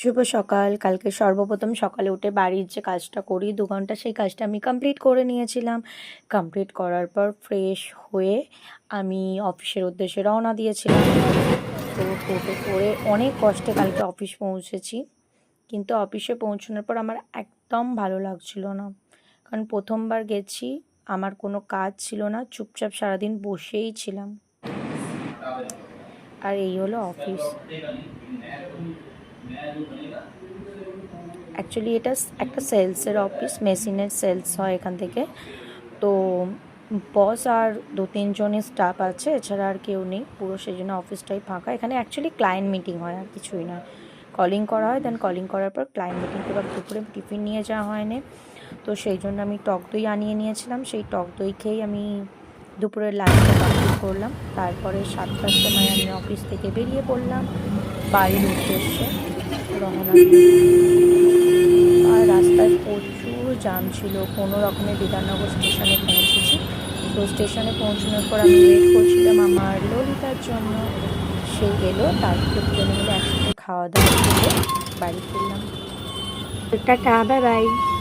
শুভ সকাল। কালকে সর্বপ্রথম সকালে উঠে বাড়ির যে কাজটা করি ২ ঘন্টা, সেই কাজটা আমি কমপ্লিট করে নিয়েছিলাম। কমপ্লিট করার পর ফ্রেশ হয়ে আমি অফিসের উদ্দেশ্যে রওনা দিয়েছিলাম। তো টোটো করে অনেক কষ্টে কালকে অফিস পৌঁছেছি। কিন্তু অফিসে পৌঁছানোর পর আমার একদম ভালো লাগছিল না। কারণ ১ম বার গেছি, আমার কোনো কাজ ছিল না। চুপচাপ সারাদিন বসেই ছিলাম। আর এই হলো অফিস। অ্যাকচুয়ালি এটা একটা সেলসের অফিস, মেশিনের সেলস হয় এখান থেকে। তো বস আর ২-৩ জনের স্টাফ আছে, এছাড়া আর কেউ নেই। পুরো সেজন্য অফিসটাই ফাঁকা। এখানে অ্যাকচুয়ালি ক্লায়েন্ট মিটিং হয়, আর কিছুই নয়। কলিং করা হয়, দেন কলিং করার পর ক্লায়েন্ট মিটিং। এবার দুপুরে টিফিন নিয়ে যাওয়া হয়নি, তো সেই জন্য আমি টক দই আনিয়ে নিয়েছিলাম। সেই টক দই খেয়েই আমি দুপুরের লাঞ্চটা কমপ্লিট করলাম। তারপরে ৭টার সময় আমি অফিস থেকে বেরিয়ে পড়লাম বাড়ির উদ্দেশ্যে রওনা দিয়ে। আর রাস্তায় প্রচুর জ্যাম ছিল। কোনো রকমে বিধাননগর স্টেশনে পৌঁছেছি। তো স্টেশনে পৌঁছানোর পর আমি ওয়েট করছিলাম আমার ললিতার জন্য। সে এলো, তারপরে দুজনে মিলে একসাথে খাওয়া দাওয়া করে বাড়ি ফিরলাম। Tata, bye bye.